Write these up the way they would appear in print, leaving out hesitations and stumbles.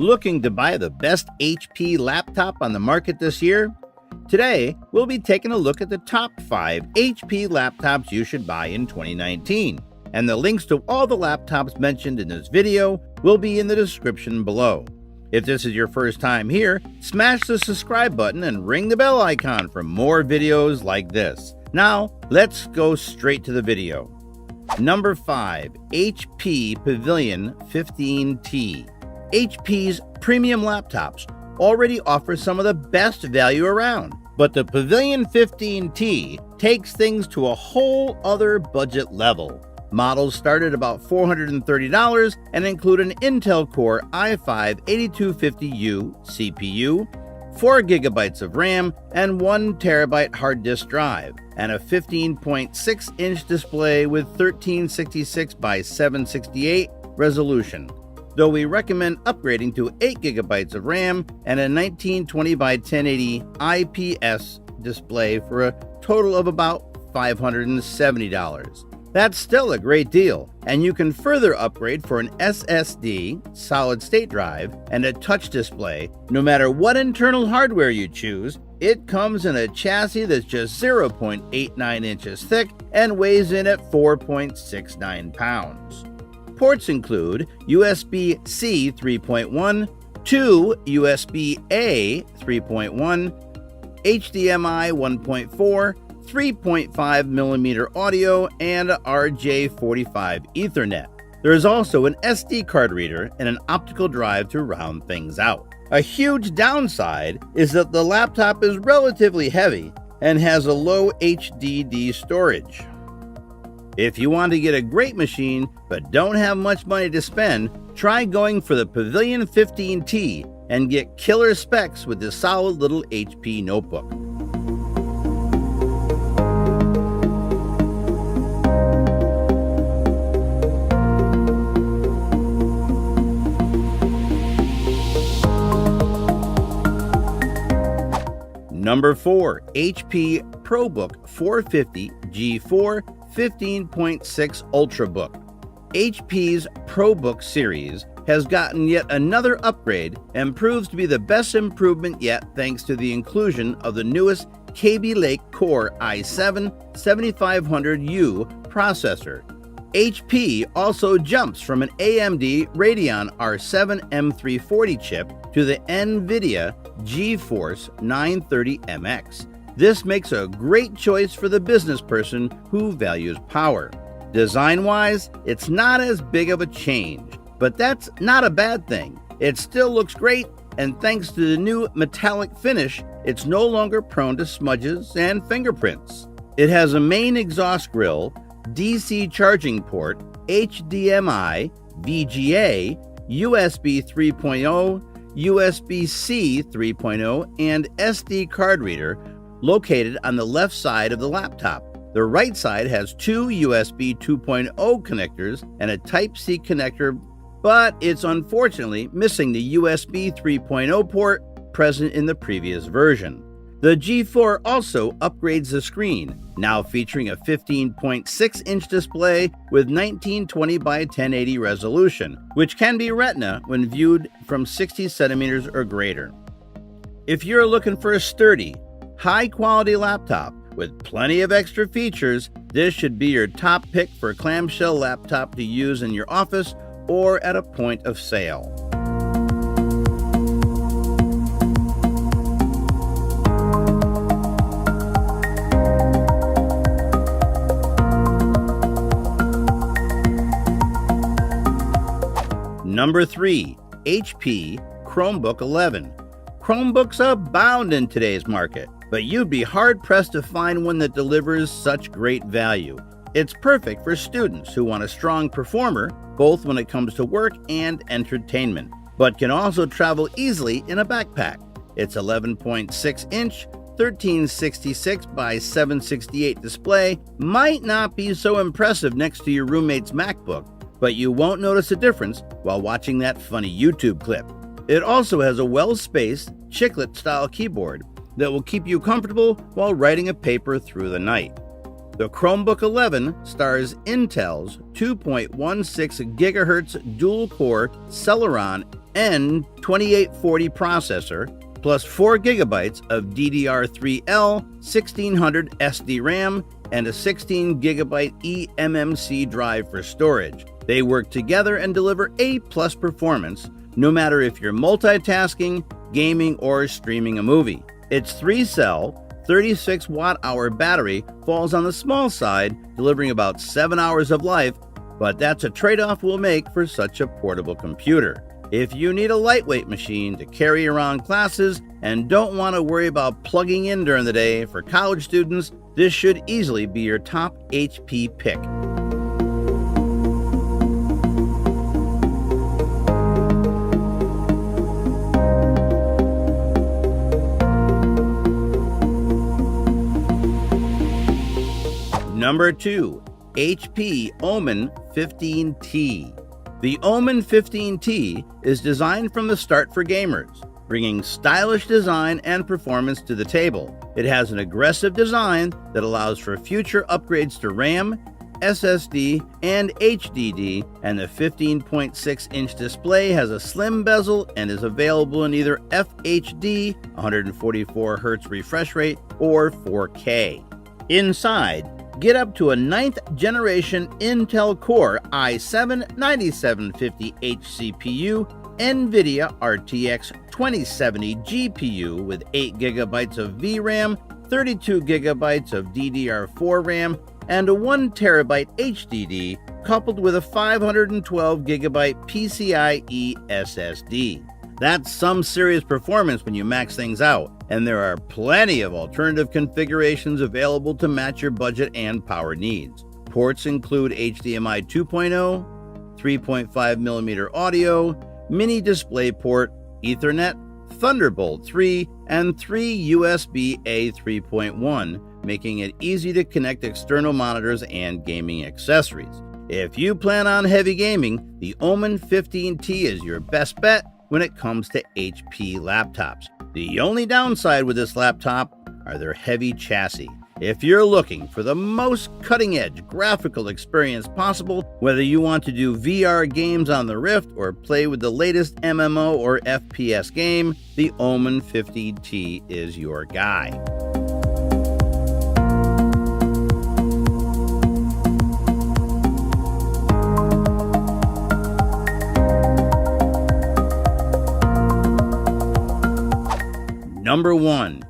Looking to buy the best HP laptop on the market this year? Today, we'll be taking a look at the top 5 HP laptops you should buy in 2019, and the links to all the laptops mentioned in this video will be in the description below. If this is your first time here, smash the subscribe button and ring the bell icon for more videos like this. Now, let's go straight to the video. Number 5. HP Pavilion 15T. HP's premium laptops already offer some of the best value around, but the Pavilion 15T takes things to a whole other budget level. Models start at about $430 and include an Intel Core i5-8250U CPU, 4 GB of RAM, and 1 TB hard disk drive, and a 15.6-inch display with 1366 by 768 resolution, though we recommend upgrading to 8 GB of RAM and a 1920 by 1080 IPS display for a total of about $570. That's still a great deal, and you can further upgrade for an SSD, solid-state drive, and a touch display. No matter what internal hardware you choose, it comes in a chassis that's just 0.89 inches thick and weighs in at 4.69 pounds. Ports include USB-C 3.1, 2 USB-A 3.1, HDMI 1.4, 3.5mm audio, and RJ45 Ethernet. There is also an SD card reader and an optical drive to round things out. A huge downside is that the laptop is relatively heavy and has a low HDD storage. If you want to get a great machine but don't have much money to spend, try going for the Pavilion 15T and get killer specs with this solid little HP notebook. Number 4. HP ProBook 450 G4 15.6 Ultrabook. HP's ProBook series has gotten yet another upgrade and proves to be the best improvement yet thanks to the inclusion of the newest Kaby Lake Core i7-7500U processor. HP also jumps from an AMD Radeon R7 M340 chip to the NVIDIA GeForce 930MX. This makes a great choice for the business person who values power. Design-wise, it's not as big of a change, but that's not a bad thing. It still looks great, and thanks to the new metallic finish, it's no longer prone to smudges and fingerprints. It has a main exhaust grille, DC charging port, HDMI, VGA, USB 3.0, USB-C 3.0, and SD card reader located on the left side of the laptop. The right side has 2 USB 2.0 connectors and a Type-C connector, but it's unfortunately missing the USB 3.0 port present in the previous version. The G4 also upgrades the screen, now featuring a 15.6-inch display with 1920 by 1080 resolution, which can be Retina when viewed from 60 centimeters or greater. If you're looking for a sturdy, high-quality laptop with plenty of extra features, this should be your top pick for a clamshell laptop to use in your office or at a point of sale. Number 3. HP CHROMEBOOK 11. Chromebooks abound in today's market, but you'd be hard-pressed to find one that delivers such great value. It's perfect for students who want a strong performer, both when it comes to work and entertainment, but can also travel easily in a backpack. Its 11.6-inch, 1366 by 768 display might not be so impressive next to your roommate's MacBook, but you won't notice a difference while watching that funny YouTube clip. It also has a well-spaced, chiclet-style keyboard that will keep you comfortable while writing a paper through the night. The CHROMEBOOK 11 stars Intel's 2.16 GHz dual-core Celeron N2840 processor, plus 4 GB of DDR3L 1600 SD RAM and a 16 GB eMMC drive for storage. They work together and deliver A+ performance, no matter if you're multitasking, gaming, or streaming a movie. Its 3-cell, 36 watt-hour battery falls on the small side, delivering about 7 hours of life, but that's a trade-off we'll make for such a portable computer. If you need a lightweight machine to carry around classes and don't want to worry about plugging in during the day for college students, this should easily be your top HP pick. Number 2. HP OMEN 15T. The OMEN 15T is designed from the start for gamers, bringing stylish design and performance to the table. It has an aggressive design that allows for future upgrades to RAM, SSD, and HDD, and the 15.6-inch display has a slim bezel and is available in either FHD, 144Hz refresh rate, or 4K. Inside, get up to a 9th generation Intel Core i7-9750H CPU, NVIDIA RTX 2070 GPU with 8 GB of VRAM, 32 GB of DDR4 RAM, and a 1 TB HDD, coupled with a 512 GB PCIe SSD. That's some serious performance when you max things out, and there are plenty of alternative configurations available to match your budget and power needs. Ports include HDMI 2.0, 3.5mm audio, mini DisplayPort, Ethernet, Thunderbolt 3, and 3 USB-A 3.1, making it easy to connect external monitors and gaming accessories. If you plan on heavy gaming, the OMEN 15T is your best bet when it comes to HP laptops. The only downside with this laptop are their heavy chassis. If you're looking for the most cutting-edge graphical experience possible, whether you want to do VR games on the Rift or play with the latest MMO or FPS game, the OMEN 15T is your guy. Number 1.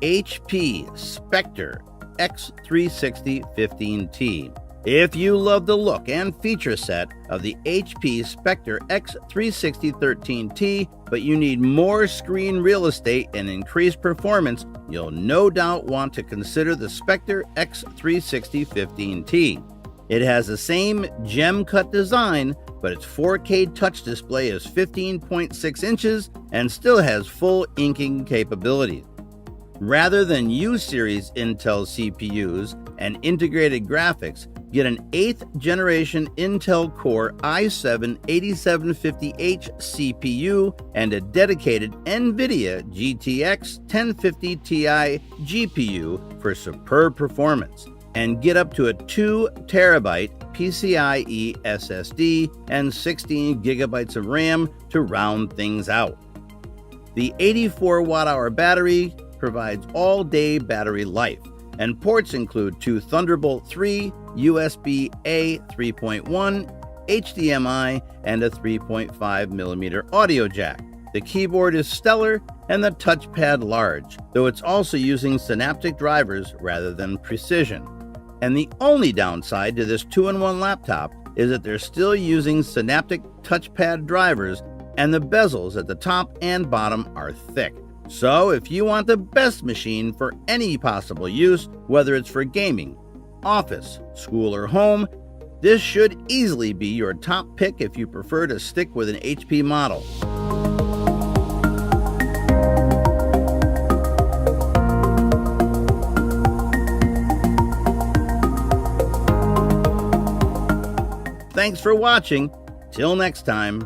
HP Spectre X360 15T. If you love the look and feature set of the HP Spectre X360 13T, but you need more screen real estate and increased performance, you'll no doubt want to consider the Spectre X360 15T. It has the same gem-cut design, but its 4K touch display is 15.6 inches and still has full inking capabilities. Rather than U-series Intel CPUs and integrated graphics, get an 8th generation Intel Core i7-8750H CPU and a dedicated NVIDIA GTX 1050 Ti GPU for superb performance. And get up to a 2 TB PCIe SSD and 16 GB of RAM to round things out. The 84 watt-hour battery provides all-day battery life, and ports include 2 Thunderbolt 3, USB-A 3.1, HDMI, and a 3.5mm audio jack. The keyboard is stellar and the touchpad large, though it's also using Synaptic drivers rather than Precision. And the only downside to this 2-in-1 laptop is that they're still using Synaptic touchpad drivers, and the bezels at the top and bottom are thick. So if you want the best machine for any possible use, whether it's for gaming, office, school, or home, this should easily be your top pick if you prefer to stick with an HP model. Thanks for watching. Till next time.